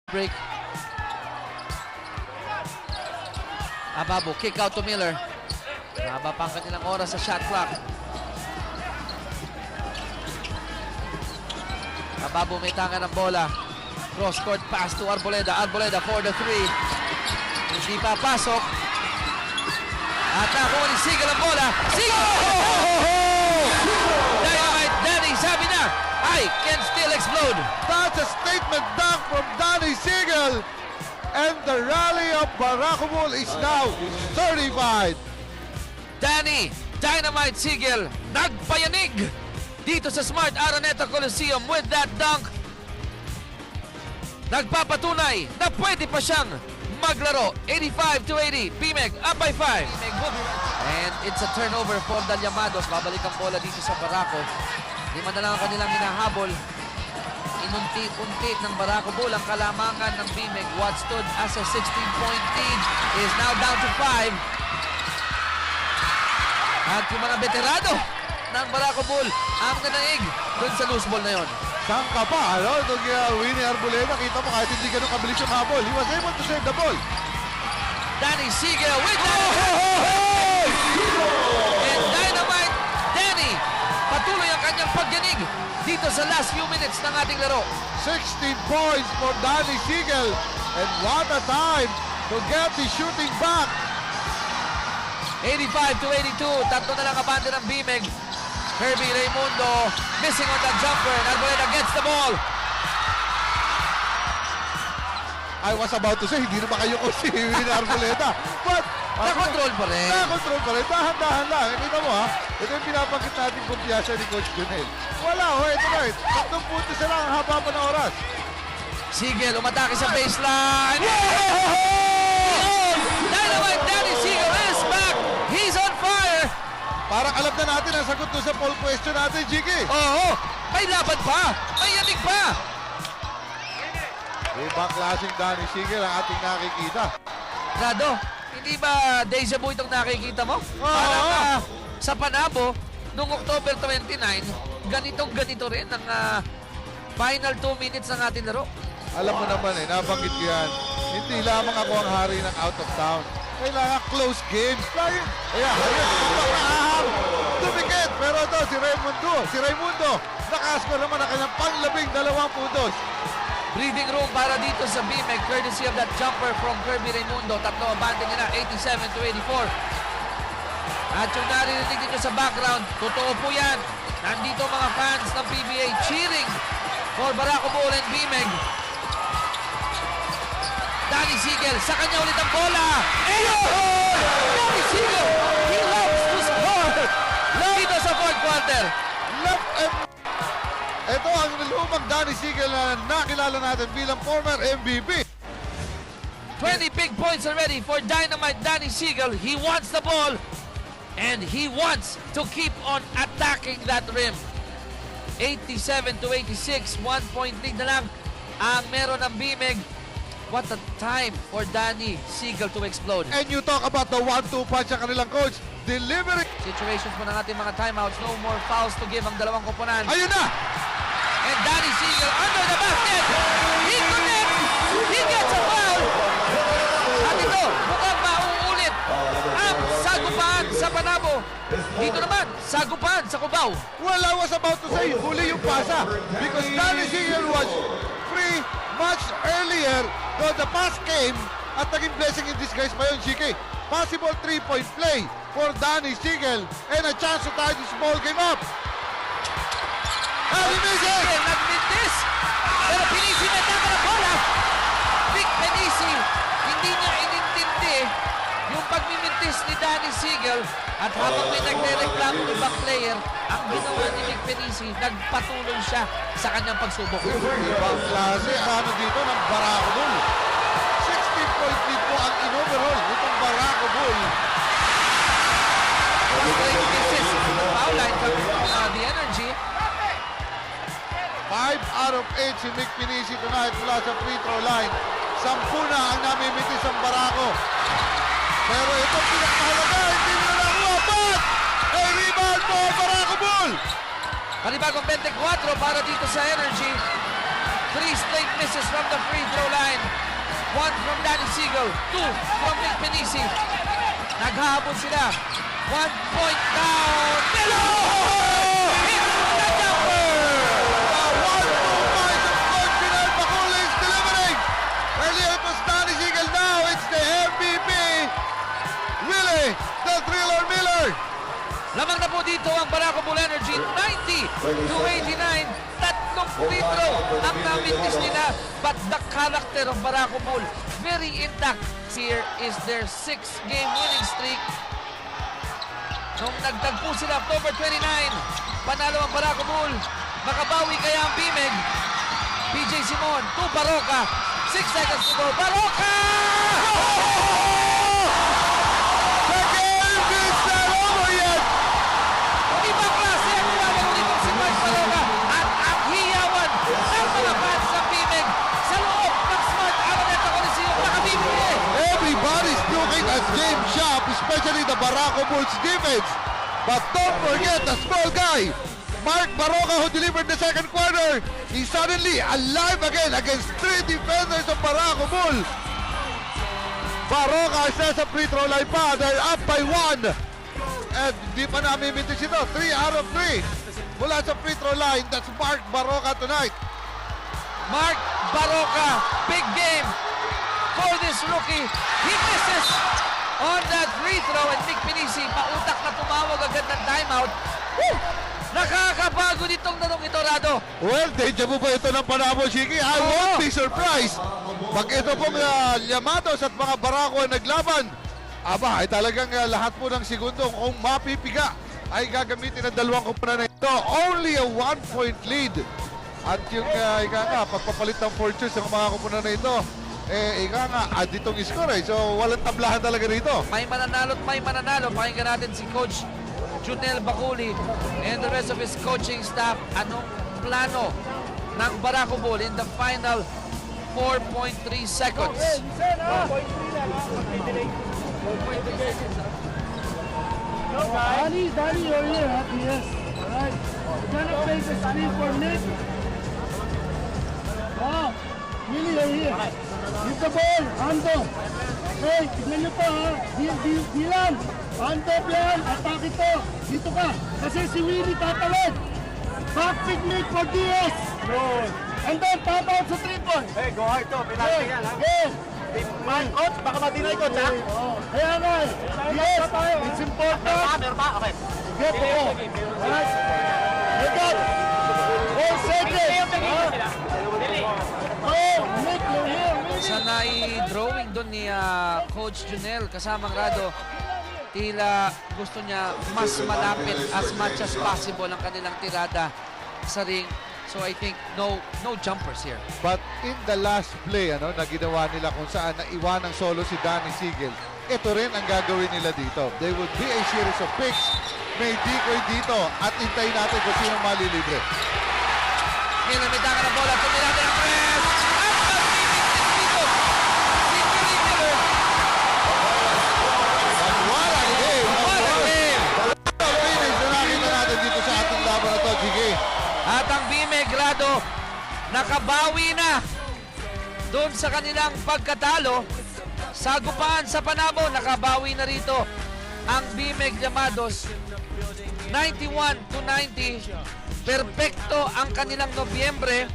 Break. Ababo, kick out to Miller. Haba pa ang kanilang oras sa shot clock. Ababo may tanga ng bola. Cross-court pass to Arboleda. Arboleda for the three. Hindi pa pasok. At nakuha ni Sigel ang bola. Sigel! Dynamite Danny, sabi na, I can still explode. That's a statement dunk from Danny Sigel. And the rally of Baracumul is now certified. Danny Dynamite Sigel nagpayanig dito sa Smart Araneta Coliseum with that dunk. Nagpapatunay na pwede pa siyang maglaro. 85-80, PMEG up by 5. And it's a turnover for Dalyamados. Babalik ang bola dito sa Baraco. Lima na lang ang kanilang hinahabol. Inunti-unti ng Baraco Bull ang kalamangan ng PMEG. What stood as a 16-point lead is now down to 5. At yung mga veterano ng Baraco Bull ang nanaig dun sa loose ball na yon. Saan ka pa, ano? Itong Winnie Arboleda, kita mo kahit hindi ganun kabilis yung habol. He was able to save the ball. Danny Sigel with that. And Dynamite Danny patuloy ang kanyang pagyanig dito sa last few minutes ng ating laro. 16 points for Danny Sigel. And what a time to get the shooting back. 85-82, tatlo na lang kabante ng BMEG. Kirby Raimundo missing on that jumper. Arboleda gets the ball. I was about to say, hindi naman kayo ko si Winnie Arboleda. But, Na-control pa rin. Na-control pa rin. Dahan-dahan lang. Kita mo ha, ito yung pinapakit natin kumpiyansa ni Coach Junel. Wala ho, ito na. 3 puntos na lang ang haba pa ng oras. Sigel umatake sa baseline. Dynamite Danny Sigel is back. He's on fire. Parang alam na natin ang sagot doon sa poll question natin, Jiggy. Oo, may laban pa. May yanig pa. Ibang klaseng Danny Sigel ang ating nakikita. Rado, hindi ba deja vu itong nakikita mo? Parang sa Panabo, noong October 29, ganito rin ang final 2 minutes ng ating laro. Alam mo naman nabanggit ko yan. Hindi lamang ako ang hari ng out of town. Kailangan close games. Kaya, ayun, dumikit. Pero ito, si Raimundo, nakascore naman ang kanyang pang-12 puntos. Breathing room para dito sa BMEG, courtesy of that jumper from Kirby Raimundo. Tatlo abante nila, 87-84. At yung naririnig nyo sa background, totoo po yan. Nandito mga fans ng PBA cheering for Baraco Bull and BMEG. Danny Sigel, sa kanya ulit ang bola. Ayun! Danny Sigel, he loves to score. Dito sa fourth quarter. Ito ang lumang Danny Sigel na nakilala natin bilang former MVP. 20 big points already for Dynamite Danny Sigel. He wants the ball and he wants to keep on attacking that rim. 87-86, 1-point lead na lang ang meron ng BMEG. What a time for Danny Sigel to explode. And you talk about the 1-2 punch ng kanilang coach. Delivering. Situations po ng ating mga timeouts. No more fouls to give ang dalawang koponan. Ayun na! And Danny Sigel under the basket. He connects. He gets a foul. At ito, mukhang mauulit ang sagupaan sa Panabo. Dito naman, sagupaan sa Cubao. Well, I was about to say, huli yung pasa. Because Danny Sigel was free much earlier. So the pass came at naging blessing in disguise pa yun, Chiki. Possible 3-point play for Danny Sigel and a chance to tie this ball game up. And he misses! Sigel nagmintis. Pero Penisi na tama ng bola. Vic Penisi, hindi niya inintindi yung pagmimintis ni Danny Sigel. At habang may nagre-reklamo ng ibang player, ang ginawa ni Vic Penisi, nagpatuloy siya sa kanyang pagsubok. Ibang klase, paano dito ng Baraco Bull? 16-point lead po ang in-overall nitong Baraco Bull. This is the foul line from the Energy. 5 out of 8 si Vic Penisi tonight mula sa free throw line. 10 na ang namimitis ang Baraco. Pero ito pinakamahalaga, hindi nila nakuha. But, a rebound po ang Baraco Bull! Panibagong 24 para dito sa Energy. 3 straight misses from the free throw line. Eagle. 2 from Nick Penisi. Naghahabol sila. 1 point down. Miller! Hits the jumper! The 1-2 points of Coach Junel Bacolod is delivering. Earlier it was Danny Siegel. Now it's the MVP, Willie, the Thriller Miller. Lamang na po dito ang Barako Bull Energy. 90-89. Tatlong free throw ang namintis nila. But the character of Barako Bull, very intact. Here is their 6-game winning streak. Nung nagtagpo sila October 29, panalo ang Barako Bull. Makabawi kaya ang Bimeg. PJ Simon, to Baroka. 6 seconds to go. Baroka! The game is not over yet. Ibang klase ang nilalaro nito si Mike Baroka. At ang hiyawan ng mga fans sa Bimeg sa loob ng Smart Araneta Coliseum. Nakabibili! Everybody's looking at James Shop, especially the Barako Bulls defense. But don't forget the small guy, Mark Baroka, who delivered the second quarter. He's suddenly alive again against 3 defenders of Barako Bull. Baroka says a free throw line pa. They're up by 1. And di pa namin mintis ito. 3 out of 3. Mula sa free throw line, that's Mark Baroka tonight. Mark Baroka, big game for this rookie. He misses on that free throw and Nick Penisi, pautak na tumawag agad ng timeout. Woo! Nakakabago ditong nanong ito, Rado. Well, deja vu pa ito ng Panabo, Shiki. I won't be surprised pag ito pong Llamados at mga Barako ang naglaban. Aba, ay talagang lahat po ng segundong kung mapipiga ay gagamitin ng dalawang kupunan na ito. Only a 1-point lead. At yung pagpapalit ng fortunes ng mga kupunan na ito, add itong score eh. So, walang tablahan talaga rito. May mananalo at may mananalo. Pakinggan natin si Coach Junel Bacolod and the rest of his coaching staff. Anong plano ng Barako Bull in the final 4.3 seconds? Danny, you're here, huh? Yes. Alright. We're gonna play the screen for Nick. Ah, Willie, you're here. Hit the ball, Ando. Okay, tignan nyo pa ha. Dilan. Ando plan, attack ito. Dito ka. Kasi si Willie tatawid. Back pick Nick for DS. And then, tap out sa 3-point. Hey, go hard to. Penalty yan, ha? Yes. Man, coach, baka madinay, coach, ha? Kaya nga eh. Yes, it's important. Meron ba? Okay. Get the ball. Alright. Look up. 4 seconds. Oh, Nick, you're here. Sa nai-drawing doon ni Coach Junel kasamang Rado, tila gusto niya mas malapit as much as possible ang kanilang tirada sa ring. So I think no jumpers here. But in the last play na ginawa nila kung saan naiwan ng solo si Danny Siegel, ito rin ang gagawin nila dito. They would be a series of picks. May decoy dito at hintayin natin kung sino malilibre. Ginamitan ka ng bola. Tuloy natin ang press. At mag-finish dito. Si Willie Miller. What a game! What a game! Ang finish na nakita natin dito sa ating laban na to, Chiki. At ang Bimeg, Rado, nakabawi na doon sa kanilang pagkatalo. Sagupaan sa Panabo, nakabawi na rito ang Bimeg Llamados. 91-90. Perpekto ang kanilang Nobyembre.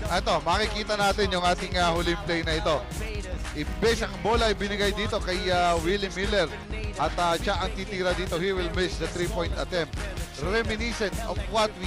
Ito, makikita natin yung ating huling play na ito. Imbes ang bola ay binigay dito kay Willie Miller. At siya ang titira dito. He will miss the 3-point attempt. Reminiscent of what we